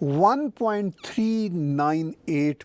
1.398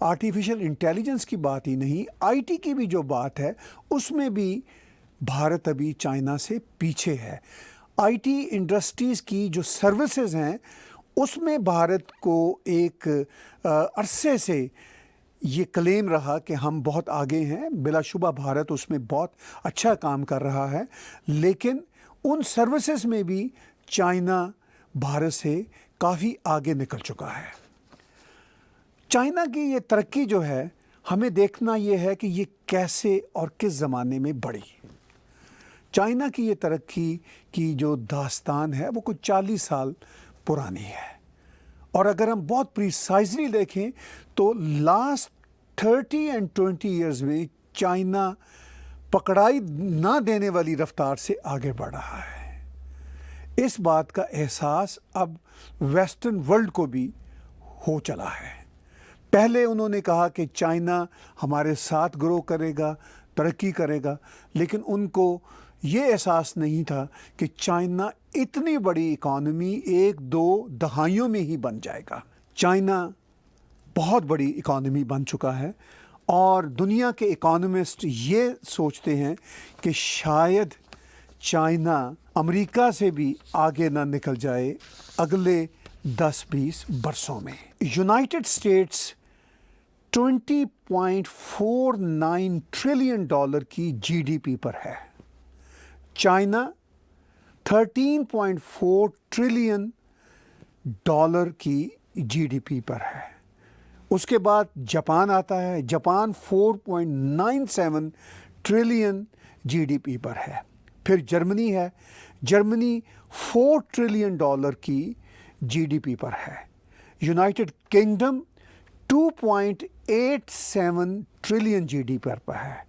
artificial intelligence کی بات ہی نہیں، آئی ٹی کی بھی جو بات ہے اس میں بھی بھارت ابھی چائنا سے پیچھے ہے۔ آئی ٹی انڈسٹریز کی جو سروسز ہیں اس میں بھارت کو ایک عرصے سے یہ کلیم رہا کہ ہم بہت آگے ہیں، بلا شبہ بھارت اس میں بہت اچھا کام کر رہا ہے، لیکن ان سروسز میں بھی چائنا بھارت سے کافی آگے نکل چکا ہے۔ چائنا کی یہ ترقی جو ہے ہمیں دیکھنا یہ ہے کہ یہ کیسے اور کس زمانے میں بڑھی۔ چائنا کی یہ ترقی کی جو داستان ہے وہ کچھ 40 سال پرانی ہے، اور اگر ہم بہت پریسائزلی دیکھیں تو لاسٹ 30 and 20 ایئرز میں چائنا پکڑائی نہ دینے والی رفتار سے آگے بڑھ رہا ہے۔ اس بات کا احساس اب ویسٹرن ورلڈ کو بھی ہو چلا ہے۔ پہلے انہوں نے کہا کہ چائنا ہمارے ساتھ گرو کرے گا، ترقی کرے گا، لیکن ان کو یہ احساس نہیں تھا کہ چائنا اتنی بڑی اکانومی 1-2 دہائیوں میں ہی بن جائے گا۔ چائنا بہت بڑی اکانومی بن چکا ہے، اور دنیا کے اکانومسٹ یہ سوچتے ہیں کہ شاید چائنا امریکہ سے بھی آگے نہ نکل جائے اگلے 10-20 برسوں میں۔ یونائٹڈ اسٹیٹس $20.49 ٹریلین کی جی ڈی پی پر ہے، چائنا $13.4 ٹریلین کی جی ڈی پی پر ہے۔ اس کے بعد جاپان آتا ہے، Japan 4.97 trillion G D P پر ہے۔ پھر جرمنی ہے، جرمنی $4 ٹریلین کی جی ڈی پی پر ہے۔ United Kingdom 2.87 trillion G D P پر ہے۔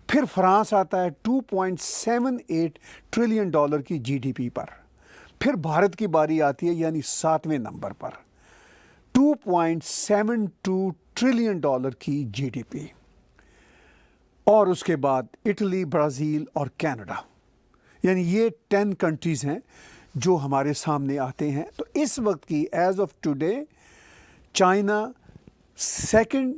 پھر فرانس آتا ہے 2.78 ٹریلین کی جی ڈی پی پر۔ پھر بھارت کی باری آتی ہے، یعنی 7ویں نمبر پر، $2.72 ٹریلین کی جی ڈی پی۔ اور اس کے بعد اٹلی، برازیل اور کینیڈا، یعنی یہ 10 کنٹریز ہیں جو ہمارے سامنے آتے ہیں۔ تو اس وقت کی as of today China second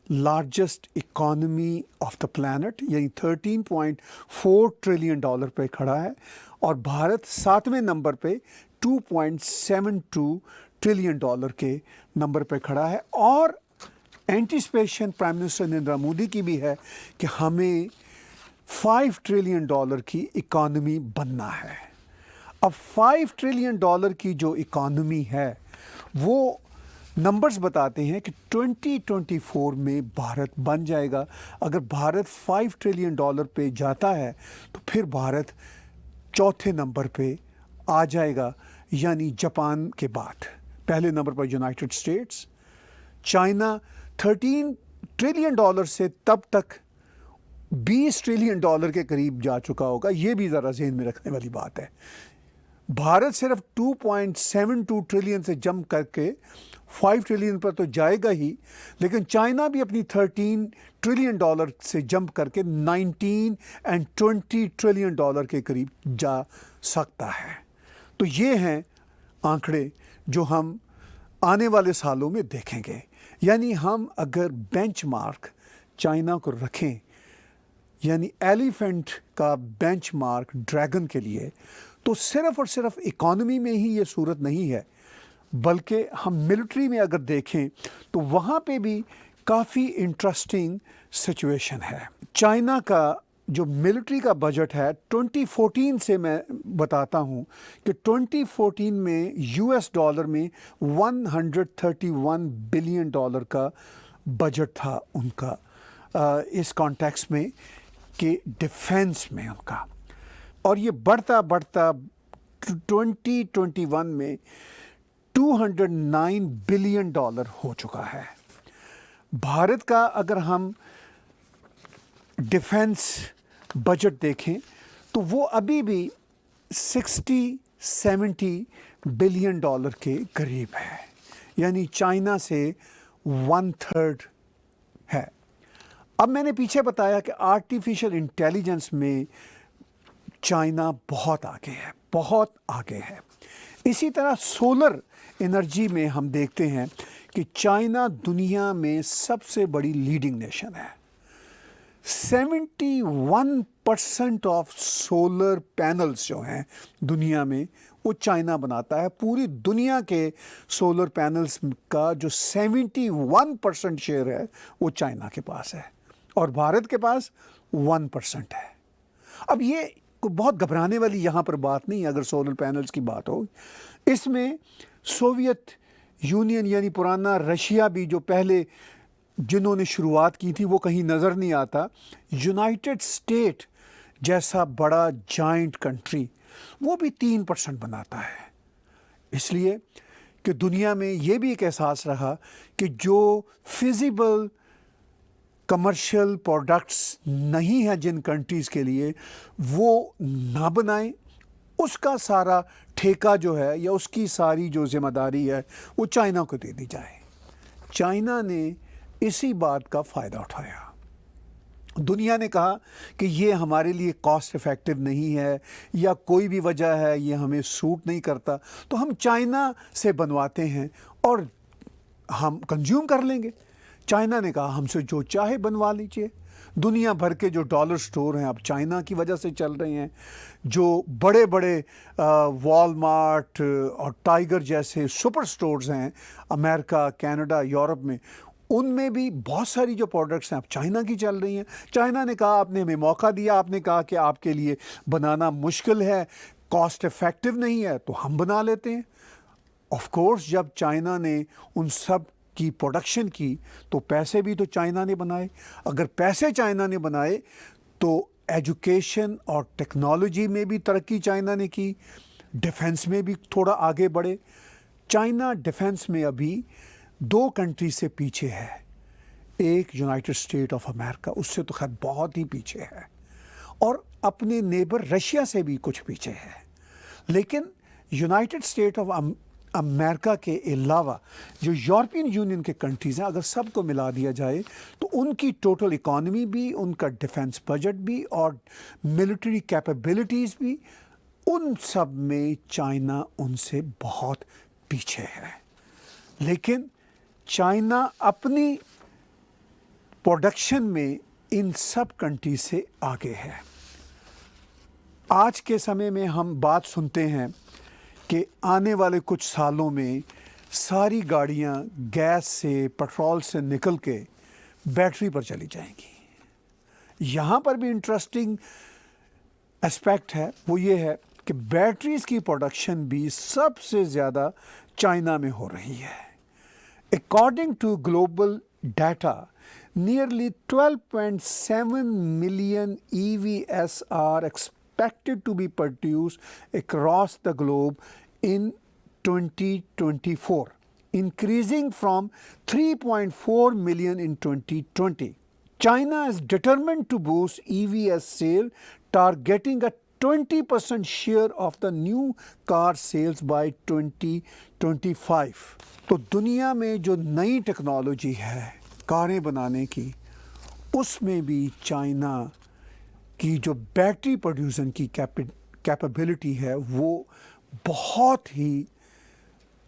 largest economy of the planet, یعنی $13.4 ٹریلین پہ کھڑا ہے، اور بھارت 7ویں نمبر پہ $2.72 ٹریلین کے نمبر پہ کھڑا ہے۔ اور anticipation prime minister Narendra Modi کی بھی ہے کہ ہمیں $5 ٹریلین کی اکانومی بننا ہے۔ اب $5 ٹریلین کی جو اکانومی ہے وہ نمبرز بتاتے ہیں کہ 2024 میں بھارت بن جائے گا۔ اگر بھارت $5 ٹریلین پہ جاتا ہے تو پھر بھارت 4تھے نمبر پہ آ جائے گا، یعنی جاپان کے بعد۔ پہلے نمبر پر یونائٹڈ اسٹیٹس، چائنا $13 ٹریلین سے تب تک $20 ٹریلین کے قریب جا چکا ہوگا۔ یہ بھی ذرا ذہن میں رکھنے والی بات ہے۔ بھارت صرف 2.72 ٹریلین سے جمپ کر کے 5 ٹریلین پر تو جائے گا ہی، لیکن چائنا بھی اپنی $13 ٹریلین سے جمپ کر کے 19 and 20 ٹریلین کے قریب جا سکتا ہے۔ تو یہ ہیں آنکڑے جو ہم آنے والے سالوں میں دیکھیں گے۔ یعنی ہم اگر بینچ مارک چائنا کو رکھیں، یعنی ایلیفنٹ کا بینچ مارک ڈریگن کے لیے، تو صرف اور صرف اکانومی میں ہی یہ صورت نہیں ہے، بلکہ ہم ملٹری میں اگر دیکھیں تو وہاں پہ بھی کافی انٹرسٹنگ سچویشن ہے۔ چائنا کا جو ملٹری کا بجٹ ہے 2014 سے میں بتاتا ہوں کہ 2014 میں $131 بلین کا بجٹ تھا ان کا، اس کانٹیکس میں کہ ڈیفینس میں ان کا، اور یہ بڑھتا بڑھتا 2021 میں $209 بلین ہو چکا ہے۔ بھارت کا اگر ہم ڈیفینس بجٹ دیکھیں تو وہ ابھی بھی $60-70 بلین کے قریب ہے، یعنی چائنا سے 1/3 ہے۔ اب میں نے پیچھے بتایا کہ آرٹیفیشل انٹیلیجنس میں چائنا بہت آگے ہے، بہت آگے ہے۔ اسی طرح سولر انرجی میں ہم دیکھتے ہیں کہ چائنا دنیا میں سب سے بڑی لیڈنگ نیشن ہے. 71% آف سولر پینلز جو ہیں دنیا میں وہ چائنا بناتا ہے. پوری دنیا کے سولر پینلز کا جو 71% شیئر ہے وہ چائنا کے پاس ہے اور بھارت کے پاس 1% ہے. اب یہ بہت گھبرانے والی یہاں پر بات نہیں ہے اگر سولر پینلز کی بات ہو. اس میں سوویت یونین یعنی پرانا رشیا بھی جو پہلے جنہوں نے شروعات کی تھی وہ کہیں نظر نہیں آتا. یونائٹڈ اسٹیٹ جیسا بڑا جائنٹ کنٹری وہ بھی 3% بناتا ہے. اس لیے کہ دنیا میں یہ بھی ایک احساس رہا کہ جو فیزیبل کمرشل پروڈکٹس نہیں ہیں جن کنٹریز کے لیے وہ نہ بنائیں. اس کا سارا ٹھیکہ جو ہے یا اس کی ساری جو ذمہ داری ہے وہ چائنا کو دے دی جائے. چائنا نے اسی بات کا فائدہ اٹھایا. دنیا نے کہا کہ یہ ہمارے لیے کاسٹ افیکٹو نہیں ہے یا کوئی بھی وجہ ہے یہ ہمیں سوٹ نہیں کرتا تو ہم چائنا سے بنواتے ہیں اور ہم کنزیوم کر لیں گے. چائنا نے کہا ہم سے جو چاہے بنوا لیجیے. دنیا بھر کے جو ڈالر سٹور ہیں اب چائنا کی وجہ سے چل رہے ہیں. جو بڑے بڑے والمارٹ اور ٹائیگر جیسے سپر سٹورز ہیں امریکہ کینیڈا یورپ میں ان میں بھی بہت ساری جو پروڈکٹس ہیں اب چائنا کی چل رہی ہیں. چائنا نے کہا آپ نے ہمیں موقع دیا, آپ نے کہا کہ آپ کے لیے بنانا مشکل ہے, کاسٹ افیکٹو نہیں ہے تو ہم بنا لیتے ہیں. آف کورس جب چائنا نے ان سب کی پروڈکشن کی تو پیسے بھی تو چائنا نے بنائے. اگر پیسے چائنا نے بنائے تو ایجوکیشن اور ٹیکنالوجی میں بھی ترقی چائنا نے کی, ڈیفنس میں بھی تھوڑا آگے بڑھے. چائنا ڈیفنس میں ابھی 2 کنٹری سے پیچھے ہے. ایک یونائٹڈ اسٹیٹ آف امریکہ, اس سے تو خیر بہت ہی پیچھے ہے, اور اپنے نیبر رشیا سے بھی کچھ پیچھے ہے. لیکن یونائٹڈ اسٹیٹ آف امریکہ کے علاوہ جو یورپین یونین کے کنٹریز ہیں اگر سب کو ملا دیا جائے تو ان کی ٹوٹل اکانومی بھی, ان کا ڈیفنس بجٹ بھی اور ملٹری کیپیبلٹیز بھی, ان سب میں چائنا ان سے بہت پیچھے ہے. لیکن چائنا اپنی پروڈکشن میں ان سب کنٹری سے آگے ہے. آج کے سمے میں ہم بات سنتے ہیں کہ آنے والے کچھ سالوں میں ساری گاڑیاں گیس سے پٹرول سے نکل کے بیٹری پر چلی جائیں گی. یہاں پر بھی انٹرسٹنگ اسپیکٹ ہے, وہ یہ ہے کہ بیٹریز کی پروڈکشن بھی سب سے زیادہ چائنا میں ہو رہی ہے. According to global data nearly 12.7 million EVs are expected to be produced across the globe in 2024, increasing from 3.4 million in 2020. China is determined to boost EVs sale, targeting a 20% share of the new car sales by 2025. تو دنیا میں جو نئی technology ہے کاریں بنانے کی, اس میں بھی چائنا کی جو بیٹری پروڈیوسن کی کیپیبلٹی ہے وہ بہت ہی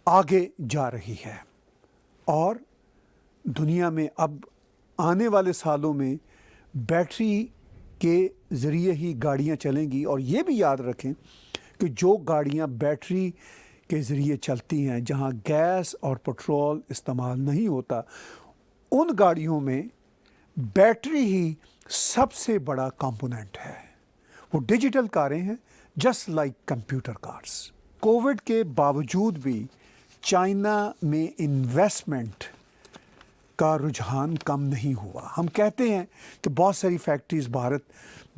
آگے جا رہی ہے. اور دنیا میں اب آنے والے سالوں میں بیٹری کے ذریعے ہی گاڑیاں چلیں گی. اور یہ بھی یاد رکھیں کہ جو گاڑیاں بیٹری کے ذریعے چلتی ہیں جہاں گیس اور پٹرول استعمال نہیں ہوتا, ان گاڑیوں میں بیٹری ہی سب سے بڑا کمپوننٹ ہے. وہ ڈیجیٹل کاریں ہیں, just like computer cars. Covid کے باوجود بھی چائنا میں انویسٹمنٹ کا رجحان کم نہیں ہوا. ہم کہتے ہیں کہ بہت ساری فیکٹریز بھارت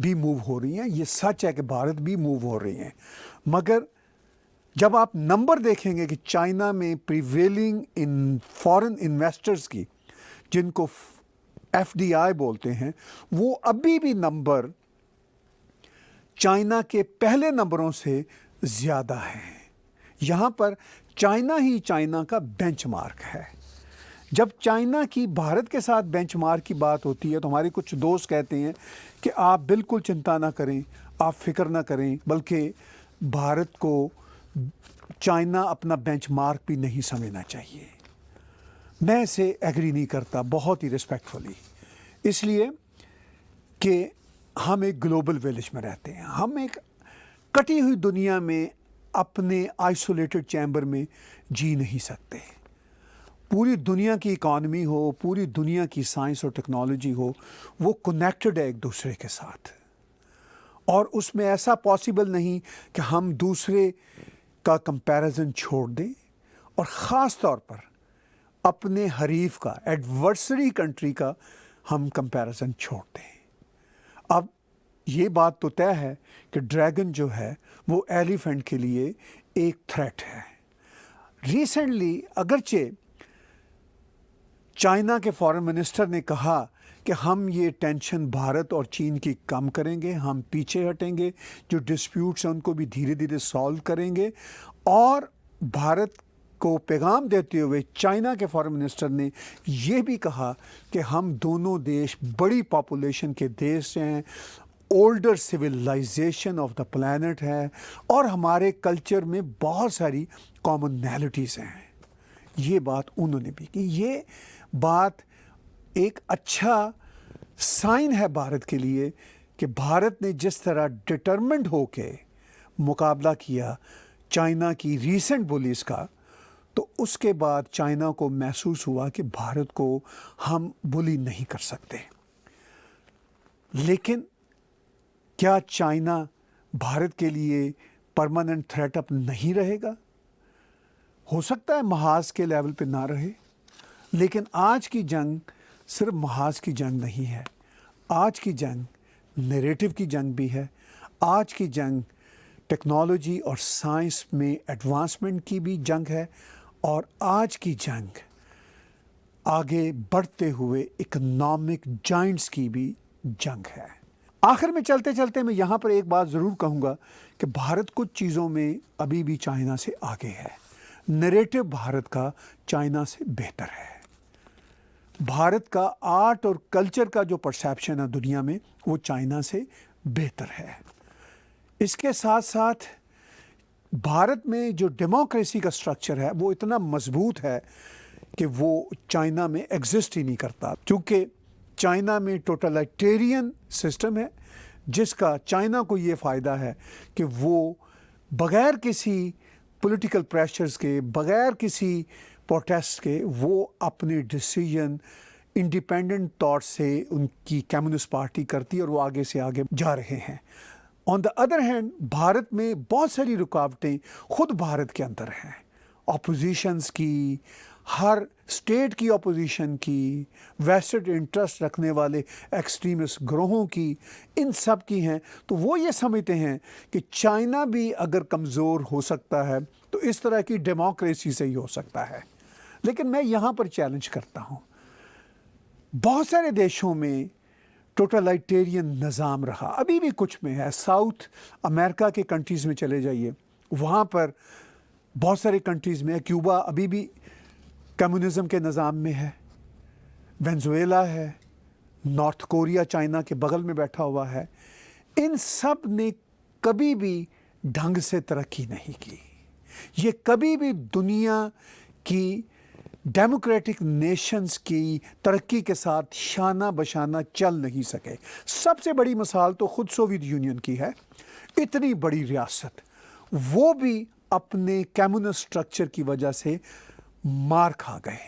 بھی موو ہو رہی ہیں, یہ سچ ہے کہ بھارت بھی موو ہو رہی ہیں, مگر جب آپ نمبر دیکھیں گے کہ چائنا میں پریویلنگ ان فارن انویسٹرز کی, جن کو FDI بولتے ہیں, وہ ابھی بھی نمبر چائنا کے پہلے نمبروں سے زیادہ ہیں. یہاں پر چائنا ہی چائنا کا بینچ مارک ہے. جب چائنا کی بھارت کے ساتھ بینچ مارک کی بات ہوتی ہے تو ہمارے کچھ دوست کہتے ہیں کہ آپ بالکل چنتا نہ کریں, آپ فکر نہ کریں, بلکہ بھارت کو چائنا اپنا بینچ مارک بھی نہیں سمجھنا چاہیے. میں اسے ایگری نہیں کرتا، بہت ہی رسپیکٹفلی، اس لیے کہ ہم ایک گلوبل ویلیج میں رہتے ہیں. ہم ایک کٹی ہوئی دنیا میں اپنے آئسولیٹڈ چیمبر میں جی نہیں سکتے. پوری دنیا کی اکانومی ہو، پوری دنیا کی سائنس اور ٹیکنالوجی ہو، وہ کنیکٹڈ ہے ایک دوسرے کے ساتھ، اور اس میں ایسا پاسبل نہیں کہ ہم دوسرے کا کمپیریزن چھوڑ دیں، اور خاص طور پر اپنے حریف کا، ایڈورسری کنٹری کا ہم کمپیریزن چھوڑ دیں. اب یہ بات تو طے ہے کہ ڈریگن جو ہے وہ ایلیفینٹ کے لیے ایک تھریٹ ہے. ریسنٹلی اگرچہ چائنا کے فارن منسٹر نے کہا کہ ہم یہ ٹینشن بھارت اور چین کی کم کریں گے، ہم پیچھے ہٹیں گے، جو ڈسپیوٹس ہیں ان کو بھی دھیرے دھیرے سالو کریں گے، اور بھارت کو پیغام دیتے ہوئے چائنا کے فارن منسٹر نے یہ بھی کہا کہ ہم دونوں دیش بڑی پاپولیشن کے دیش ہیں، older civilization of the planet ہے، اور ہمارے کلچر میں بہت ساری کامنالٹیز ہیں. یہ بات انہوں نے بھی کی. یہ بات ایک اچھا سائن ہے بھارت کے لیے کہ بھارت نے جس طرح ڈٹرمنڈ ہو کے مقابلہ کیا چائنا کی ریسنٹ بولیز کا، تو اس کے بعد چائنا کو محسوس ہوا کہ بھارت کو ہم بولی نہیں کر سکتے. لیکن کیا چائنا بھارت کے لیے پرماننٹ تھریٹ اب نہیں رہے گا؟ ہو سکتا ہے محاذ کے لیول پہ نہ رہے، لیکن آج کی جنگ صرف محاذ کی جنگ نہیں ہے. آج کی جنگ نیریٹو کی جنگ بھی ہے. آج کی جنگ ٹیکنالوجی اور سائنس میں ایڈوانسمنٹ کی بھی جنگ ہے، اور آج کی جنگ آگے بڑھتے ہوئے اکنامک جائنٹس کی بھی جنگ ہے. آخر میں چلتے چلتے میں یہاں پر ایک بات ضرور کہوں گا کہ بھارت کچھ چیزوں میں ابھی بھی چائنا سے آگے ہے. نیریٹو بھارت کا چائنا سے بہتر ہے. بھارت کا آرٹ اور کلچر کا جو پرسیپشن ہے دنیا میں، وہ چائنا سے بہتر ہے. اس کے ساتھ ساتھ بھارت میں جو ڈیموکریسی کا سٹرکچر ہے وہ اتنا مضبوط ہے کہ وہ چائنا میں ایگزسٹ ہی نہیں کرتا، کیونکہ چائنا میں ٹوٹلائٹیرین سسٹم ہے، جس کا چائنا کو یہ فائدہ ہے کہ وہ بغیر کسی پولیٹیکل پریشرز کے، بغیر کسی پروٹیسٹ کے، وہ اپنے ڈیسیجن انڈیپینڈنٹ طور سے ان کی کمیونسٹ پارٹی کرتی ہے، اور وہ آگے سے آگے جا رہے ہیں. آن دا ادر ہینڈ بھارت میں بہت ساری رکاوٹیں خود بھارت کے اندر ہیں، اپوزیشنز کی، ہر اسٹیٹ کی اپوزیشن کی، ویسٹڈ انٹرسٹ رکھنے والے ایکسٹریمسٹ گروہوں کی، ان سب کی ہیں. تو وہ یہ سمجھتے ہیں کہ چائنا بھی اگر کمزور ہو سکتا ہے تو اس طرح کی ڈیموکریسی سے ہی ہو سکتا ہے. لیکن میں یہاں پر چیلنج کرتا ہوں، بہت سارے دیشوں میں ٹوٹلائٹیرین نظام رہا، ابھی بھی کچھ میں ہے. ساؤتھ امریکہ کے کنٹریز میں چلے جائیے، وہاں پر بہت سارے کنٹریز میں، کیوبا ابھی بھی کمیونزم کے نظام میں ہے، وینزویلا ہے، نارتھ کوریا چائنا کے بغل میں بیٹھا ہوا ہے. ان سب نے کبھی بھی ڈھنگ سے ترقی نہیں کی. یہ کبھی بھی دنیا کی ڈیموکریٹک نیشنز کی ترقی کے ساتھ شانہ بشانہ چل نہیں سکے. سب سے بڑی مثال تو خود سوویت یونین کی ہے. اتنی بڑی ریاست، وہ بھی اپنے کمیونسٹ سٹرکچر کی وجہ سے مار کھا گئے.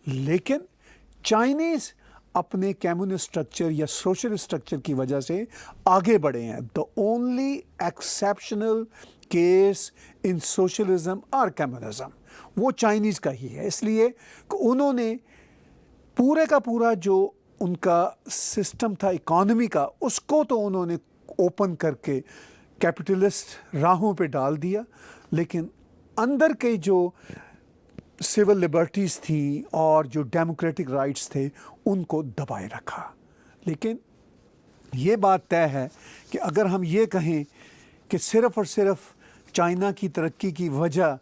لیکن چائنیز اپنے کمیونسٹ سٹرکچر یا سوشل سٹرکچر کی وجہ سے آگے بڑھے ہیں. The only exceptional case in socialism اور کمیونزم وہ چائنیز کا ہی ہے، اس لیے کہ انہوں نے پورے کا پورا جو ان کا سسٹم تھا اکانومی کا، اس کو تو انہوں نے اوپن کر کے کیپٹلسٹ راہوں پہ ڈال دیا، لیکن اندر کے جو سول لبرٹیز تھیں اور جو ڈیموکریٹک رائٹس تھے ان کو دبائے رکھا. لیکن یہ بات طے ہے کہ اگر ہم یہ کہیں کہ صرف اور صرف چائنا کی ترقی کی وجہ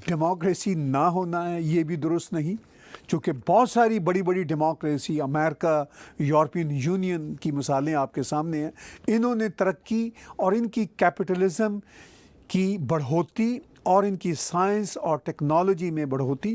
ڈیموکریسی نہ ہونا ہے، یہ بھی درست نہیں. چونکہ بہت ساری بڑی بڑی ڈیموکریسی، امریکہ، یورپین یونین کی مثالیں آپ کے سامنے ہیں، انہوں نے ترقی اور ان کی کیپٹلزم کی بڑھوتی اور ان کی سائنس اور ٹیکنالوجی میں بڑھوتی